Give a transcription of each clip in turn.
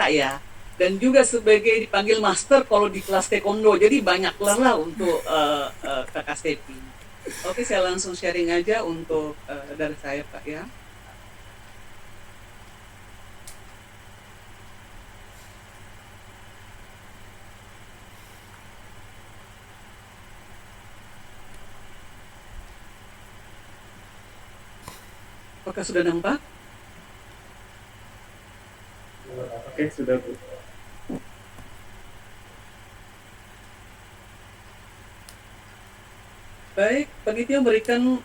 kakak ya, dan juga sebagai dipanggil master kalau di kelas taekwondo, jadi banyak lah untuk kakak Stepi. Oke, saya langsung sharing aja untuk dari saya Pak ya. Apakah sudah nampak? Oke, sudah Bu. Baik, panitia memberikan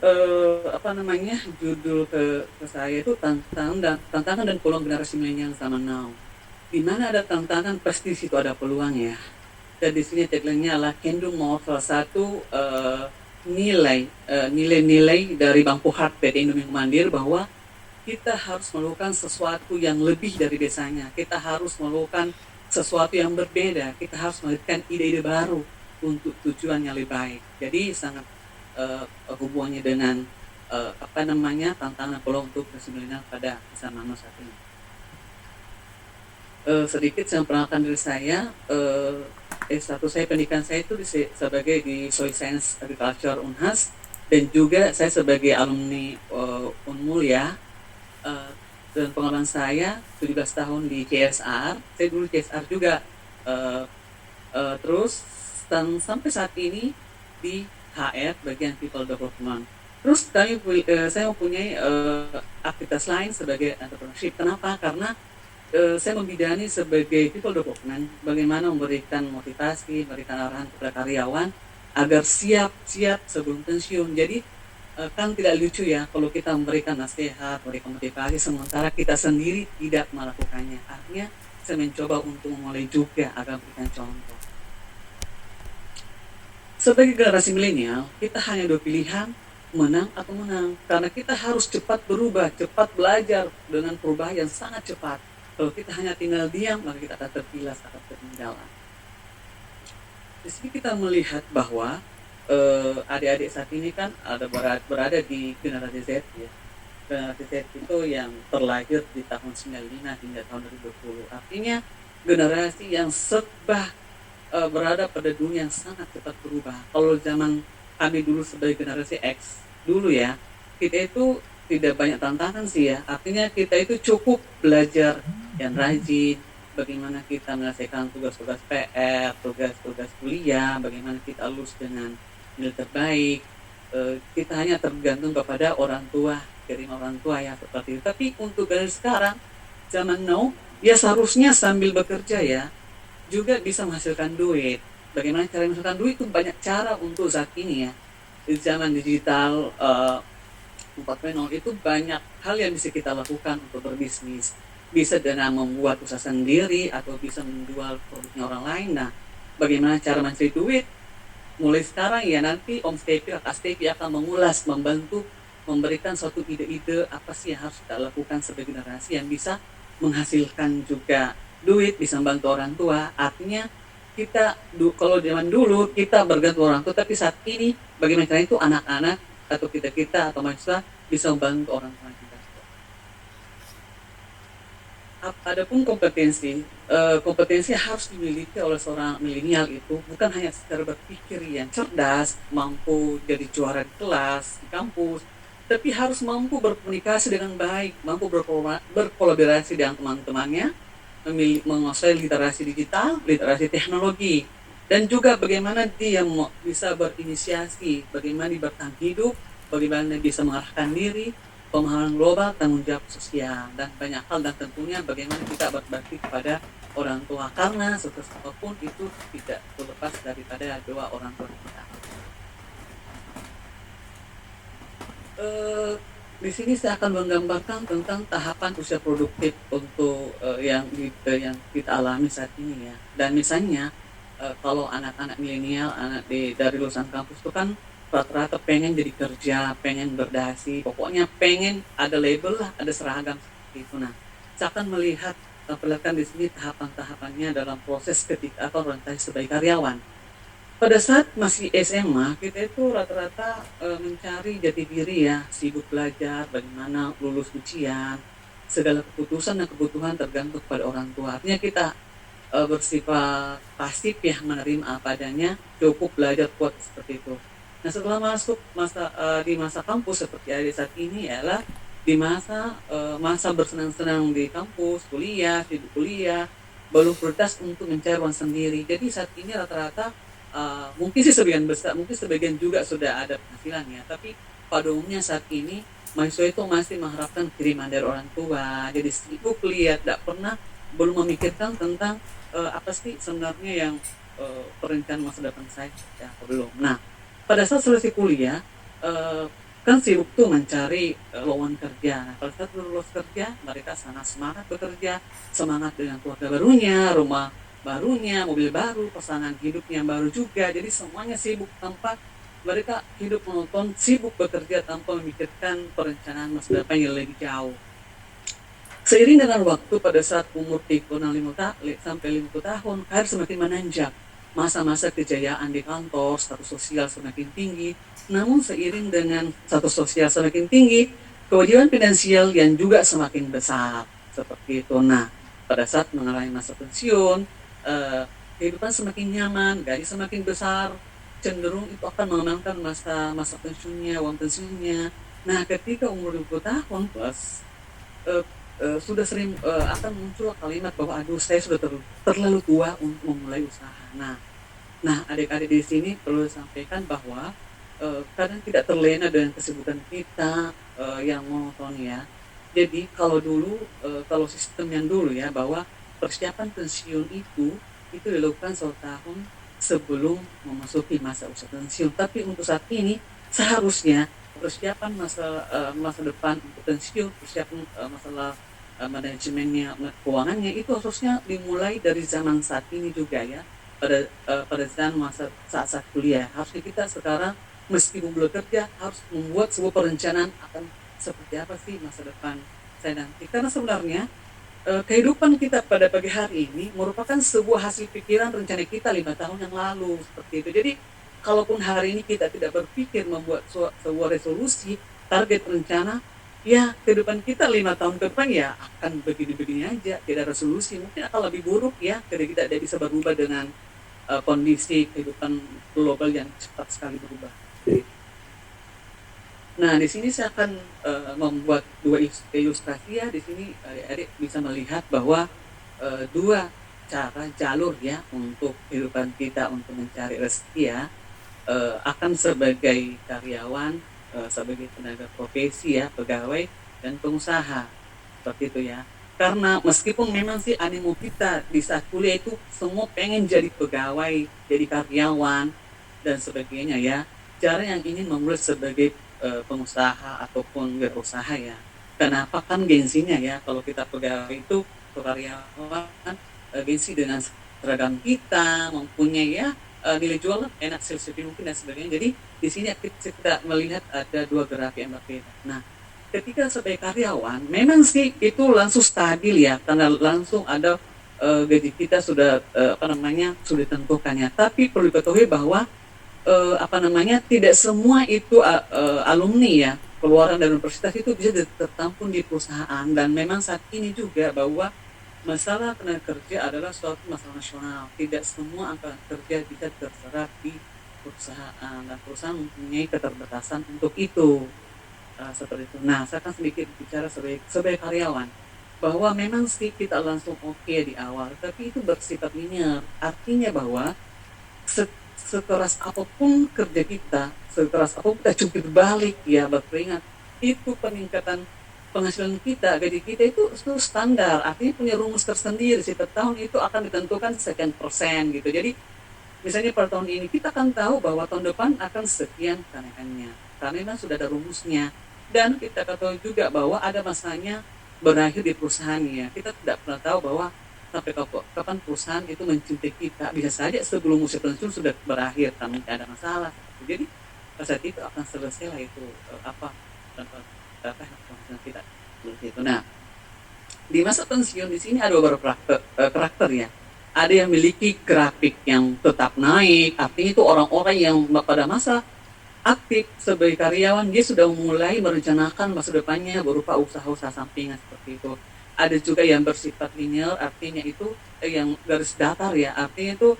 apa namanya judul ke saya itu tantangan dan peluang generasi milenial zaman now. Di mana ada tantangan pasti di situ ada peluang ya. Dan di sini tagline-nya adalah Kendung mau salah satu nilai-nilai dari Bang Puhat PT Indomie Mandir bahwa kita harus melakukan sesuatu yang lebih dari biasanya. Kita harus melakukan sesuatu yang berbeda. Kita harus memberikan ide-ide baru untuk tujuan yang lebih baik. Jadi sangat hubungannya dengan apa namanya tantangan peluang untuk milenial pada zaman saat ini. Sedikit saya memperkenalkan diri saya. S1 saya pendidikan saya itu sebagai di Soil Science Agriculture Unhas, dan juga saya sebagai alumni Unmul ya. Dan pengalaman saya 17 tahun di CSR. Saya dulu CSR juga. Terus sampai saat ini di HR bagian People Development. Terus saya mempunyai aktivitas lain sebagai entrepreneurship. Kenapa? Karena saya membidani sebagai People Development, bagaimana memberikan motivasi, memberikan arahan kepada karyawan agar siap sebelum pensiun. Jadi kan tidak lucu ya kalau kita memberikan nasihat, memberikan motivasi, sementara kita sendiri tidak melakukannya. Artinya saya mencoba untuk memulai juga agar memberikan contoh. Sebagai generasi milenial, kita hanya dua pilihan, menang atau menang. Karena kita harus cepat berubah, cepat belajar dengan perubahan yang sangat cepat. Kalau kita hanya tinggal diam, maka kita akan terpilas, akan tertinggalan. Di sini kita melihat bahwa adik-adik saat ini kan berada di generasi Z ya. Generasi Z itu yang terlahir di tahun 95 hingga tahun 2020. Artinya generasi yang serba berada pada dunia yang sangat cepat berubah. Kalau zaman kami dulu sebagai generasi X dulu ya, kita itu tidak banyak tantangan sih ya. Artinya kita itu cukup belajar yang rajin, bagaimana kita menyelesaikan tugas-tugas PR, tugas-tugas kuliah, bagaimana kita lulus dengan nilai terbaik. Kita hanya tergantung kepada orang tua, kirim orang tua ya seperti itu. Tapi untuk generasi sekarang, zaman now, ya seharusnya sambil bekerja ya, juga bisa menghasilkan duit. Bagaimana cara menghasilkan duit itu banyak cara untuk saat ini ya. Di zaman digital 4.0 itu banyak hal yang bisa kita lakukan untuk berbisnis. Bisa dengan membuat usaha sendiri atau bisa menjual produknya orang lain. Nah, bagaimana cara mencari duit? Mulai sekarang ya, nanti Om Stepi atau Stepi akan mengulas, membantu, memberikan suatu ide-ide apa sih yang harus kita lakukan sebagai generasi yang bisa menghasilkan juga duit, bisa membantu orang tua. Artinya kita kalau zaman dulu kita bergantung orang tua, tapi saat ini bagaimana caranya itu anak-anak atau kita atau mahasiswa bisa membantu orang tua kita. Adapun kompetensi harus dimiliki oleh seorang milenial itu bukan hanya secara berpikir yang cerdas, mampu jadi juara di kelas, di kampus, tapi harus mampu berkomunikasi dengan baik, mampu berkolaborasi dengan teman-temannya, menguasai literasi digital, literasi teknologi, dan juga bagaimana dia bisa berinisiasi, bagaimana bertahan hidup, bagaimana bisa mengarahkan diri, pemahaman global, tanggung jawab sosial, dan banyak hal, dan tentunya bagaimana kita berbakti kepada orang tua, karena sukses apapun itu tidak terlepas daripada doa orang tua kita. Di sini saya akan menggambarkan tentang tahapan usia produktif untuk yang kita alami saat ini ya. Dan misalnya kalau anak-anak milenial, dari lulusan kampus itu kan rata-rata pengen jadi kerja, pengen berdasi, pokoknya pengen ada label lah, ada seragam seperti itu. Nah, saya akan perlihatkan di sini tahapan-tahapannya dalam proses ketika atau orientasi sebagai karyawan. Pada saat masih SMA, kita itu rata-rata mencari jati diri ya, sibuk belajar, bagaimana lulus ujian, segala keputusan dan kebutuhan tergantung pada orang tua. Artinya kita bersifat pasif ya, menerima apa adanya, cukup belajar kuat seperti itu. Nah setelah masuk di masa kampus seperti ada saat ini ialah di masa bersenang-senang di kampus, kuliah, sibuk kuliah, belum prioritas untuk mencari uang sendiri. Jadi saat ini rata-rata mungkin sih sebagian besar, mungkin sebagian juga sudah ada penghasilan ya, tapi pada umumnya saat ini mahasiswa itu masih mengharapkan kiriman dari orang tua, jadi sibuk kuliah, tidak pernah belum memikirkan tentang apa sih sebenarnya yang perencanaan masa depan saya ya, belum. Nah, pada saat selesai kuliah kan sibuk tuh mencari lowongan kerja. Nah, pada saat lulus kerja, mereka sangat semangat bekerja, semangat dengan keluarga barunya, rumah barunya, mobil baru, pasangan hidup yang baru juga. Jadi semuanya sibuk tanpa mereka hidup monoton, sibuk bekerja tanpa memikirkan perencanaan masa depan yang lebih jauh. Seiring dengan waktu pada saat umur 35 sampai 50 tahun, karir semakin menanjak. Masa-masa kejayaan di kantor, status sosial semakin tinggi. Namun seiring dengan status sosial semakin tinggi, kewajiban finansial yang juga semakin besar. Seperti itu. Nah, pada saat mengalami masa pensiun, kehidupan semakin nyaman, gaji semakin besar, cenderung itu akan mengenangkan masa pensiunnya, uang pensiunnya. Nah, ketika umur 20 tahun plus, uh, sudah sering akan muncul kalimat bahwa aduh saya sudah terlalu tua untuk memulai usaha. Nah adik-adik di sini perlu sampaikan bahwa kadang tidak terlena dengan kesibukan kita yang monoton ya. Jadi kalau sistem yang dulu ya bahwa persiapan pensiun itu dilakukan 1 tahun sebelum memasuki masa usia pensiun. Tapi untuk saat ini seharusnya persiapan masa depan untuk pensiun, persiapan masalah manajemennya, keuangannya itu harusnya dimulai dari zaman saat ini juga ya, pada zaman saat kuliah. Harusnya kita sekarang meski belum bekerja harus membuat sebuah perencanaan akan seperti apa sih masa depan saya nanti. Karena sebenarnya kehidupan kita pada pagi hari ini merupakan sebuah hasil pikiran rencana kita 5 tahun yang lalu seperti itu. Jadi kalaupun hari ini kita tidak berpikir membuat sebuah resolusi, target, rencana, ya kehidupan kita 5 tahun ke depan ya akan begini-begini aja, tidak ada resolusi, mungkin akan lebih buruk ya ketika kita tidak bisa berubah dengan kondisi kehidupan global yang cepat sekali berubah. Nah di sini saya akan membuat dua ilustrasi ya. Di sini adik bisa melihat bahwa dua cara jalur ya untuk kehidupan kita untuk mencari rezeki ya, akan sebagai karyawan, sebagai tenaga profesi ya, pegawai dan pengusaha seperti itu ya. Karena meskipun memang sih animo kita di saat kuliah itu semua pengen jadi pegawai, jadi karyawan dan sebagainya ya. Cara yang ingin memulai sebagai pengusaha ataupun berusaha ya. Kenapa kan gengsinya ya kalau kita pegawai itu karyawan, gengsi dengan seragam kita, mempunyai ya nilai jual enak, sales mungkin dan sebagainya. Jadi di sini kita melihat ada dua grafik yang berbeda. Nah, ketika sebagai karyawan, memang sih itu langsung stabil ya, karena langsung ada gaji kita sudah sudah ditentukan ya. Tapi perlu diketahui bahwa tidak semua itu alumni ya, keluaran dari universitas itu bisa tertampung di perusahaan. Dan memang saat ini juga bahwa masalah tenaga kerja adalah suatu masalah nasional. Tidak semua angkatan kerja bisa terserap di perusahaan, dan perusahaan mempunyai keterbatasan untuk itu. Seperti itu. Nah, saya akan sedikit bicara sebagai karyawan bahwa memang sih kita langsung oke di awal, tapi itu bersifat linear. Artinya bahwa sekeras apapun kerja kita, sekeras apapun kita jungkir balik ya, berkeringat, itu peningkatan penghasilan kita, gaji kita itu standar, artinya punya rumus tersendiri. Setiap tahun itu akan ditentukan sekian persen gitu. Jadi misalnya per tahun ini kita akan tahu bahwa tahun depan akan sekian kenaikannya, karena memang sudah ada rumusnya. Dan kita ketahui juga bahwa ada masanya berakhir di perusahaannya. Kita tidak pernah tahu bahwa sampai kapan perusahaan itu mencintai kita. Bisa saja sebelum usia pensiun sudah berakhir, tapi tidak ada masalah. Jadi pada saat itu akan selesai lah itu tanpa kita seperti itu. Nah, di masa pensiun di sini ada beberapa karakter ya. Ada yang memiliki grafik yang tetap naik, artinya itu orang-orang yang pada masa aktif sebagai karyawan, dia sudah mulai merencanakan masa depannya berupa usaha-usaha sampingan seperti itu. Ada juga yang bersifat linear, artinya itu yang garis datar ya, artinya itu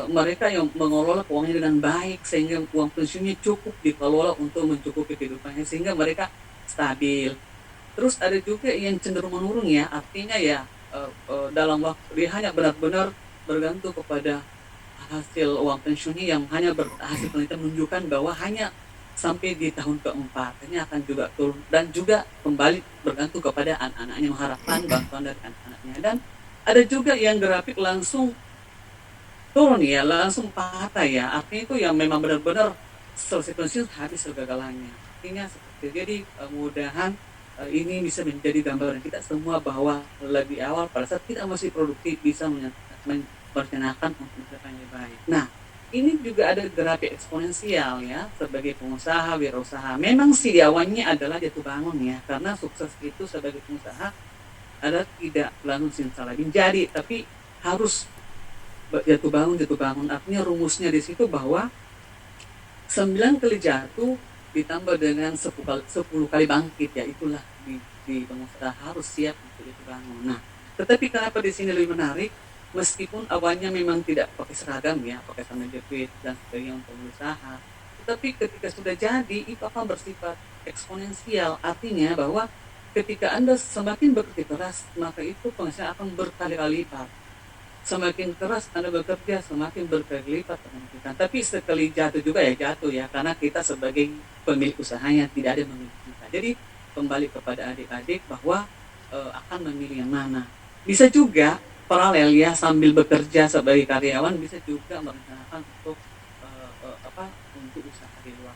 mereka yang mengelola keuangannya dengan baik sehingga uang pensiunnya cukup dikelola untuk mencukupi kehidupannya sehingga mereka stabil. Terus ada juga yang cenderung menurun ya, artinya ya dalam waktu dia hanya benar-benar bergantung kepada hasil uang pensiunnya yang hanya hasil penelitian menunjukkan bahwa hanya sampai di tahun keempat ini akan juga turun dan juga kembali bergantung kepada anak-anaknya mengharapkan bantuan dari anak-anaknya dan ada juga yang grafik langsung turun ya langsung patah ya artinya itu yang memang benar-benar selesai pensiun habis segala-galanya artinya seperti itu. Jadi mudahan ini bisa menjadi gambaran kita semua bahwa lebih awal pada saat kita masih produktif bisa merencanakan untuk masa depan yang baik. Nah, ini juga ada grafik eksponensial ya sebagai pengusaha, wirausaha. Memang sih di awalnya adalah jatuh bangun ya, karena sukses itu sebagai pengusaha adalah tidak langsung simsalabim jadi, tapi harus jatuh bangun. Artinya rumusnya di situ bahwa 9 kali jatuh ditambah dengan 10 kali bangkit ya itulah di pengusaha harus siap untuk jatuh bangun. Nah, tetapi kenapa di sini lebih menarik? Meskipun awalnya memang tidak pakai seragam ya, pakai sandal jepit dan sebagainya untuk berusaha, tetapi ketika sudah jadi itu akan bersifat eksponensial. Artinya bahwa ketika Anda semakin bekerja keras, maka itu penghasilan akan berkali-kali lipat. Semakin keras Anda bekerja, semakin berkali lipat penghasilan. Tapi sekali jatuh juga ya jatuh ya, karena kita sebagai pemilik usahanya tidak ada yang memilih kita. Jadi kembali kepada adik-adik bahwa akan memilih yang mana. Bisa juga paralel ya sambil bekerja sebagai karyawan bisa juga merencanakan untuk untuk usaha di luar.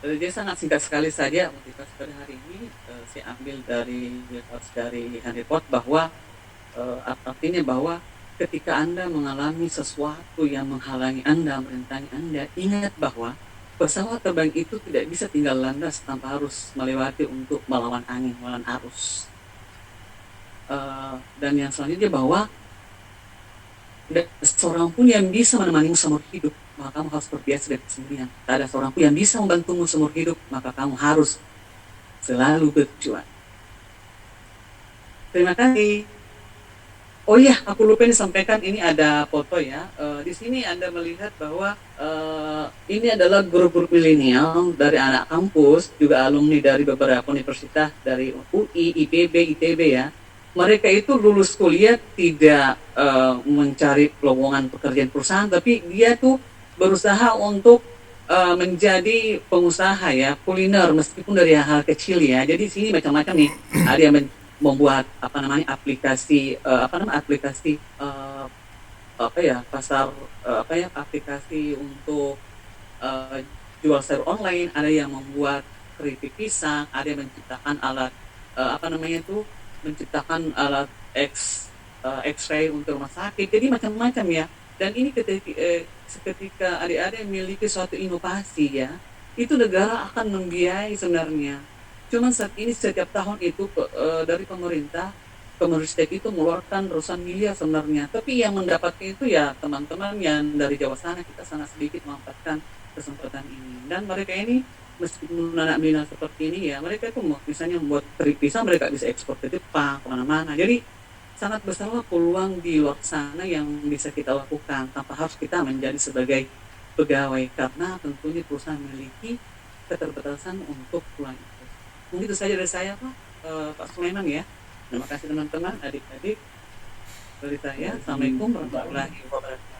Jadi sangat singkat sekali saja motivasi pada hari ini saya ambil dari Henry Ford bahwa artinya bahwa ketika Anda mengalami sesuatu yang menghalangi Anda, merintangi Anda, ingat bahwa pesawat terbang itu tidak bisa tinggal landas tanpa harus melewati untuk melawan angin, melawan arus. Dan yang selanjutnya bahwa tidak seorang pun yang bisa menemanimu seumur hidup, maka kamu harus berbiasa dengan kesendirian. Tak ada seorang pun yang bisa membantumu seumur hidup, maka kamu harus selalu berjuang. Terima kasih. Oh iya, aku lupa nih sampaikan ini ada foto ya. Di sini Anda melihat bahwa ini adalah grup-grup milenial dari anak kampus, juga alumni dari beberapa universitas dari UI, IPB, ITB ya. Mereka itu lulus kuliah tidak mencari lowongan pekerjaan perusahaan, tapi dia tuh berusaha untuk menjadi pengusaha ya, kuliner meskipun dari hal kecil ya. Jadi di sini macam-macam nih. Ada yang membuat aplikasi pasar aplikasi untuk uh, jual sayur online, ada yang membuat keripik pisang, ada yang menciptakan alat menciptakan alat X-ray untuk rumah sakit. Jadi macam-macam ya. Dan ini ketika adik-adik memiliki suatu inovasi ya, itu negara akan membiayai sebenarnya. Cuman saat ini setiap tahun itu dari pemerintah Kemenristek itu mengeluarkan ratusan miliar sebenarnya. Tapi yang mendapatkan itu ya teman-teman yang dari Jawa sana, kita sangat sedikit memanfaatkan kesempatan ini. Dan mereka ini meskipun anak milenial seperti ini ya, mereka itu misalnya membuat keripik pisang, mereka bisa ekspor ke Jepang, kemana-mana. Jadi sangat besarlah peluang di luar sana yang bisa kita lakukan tanpa harus kita menjadi sebagai pegawai, karena tentunya perusahaan memiliki keterbatasan untuk peluang itu. Mungkin itu saja dari saya Pak Sulaiman ya. Terima kasih teman-teman, adik-adik dari saya. Assalamualaikum warahmatullahi wabarakatuh.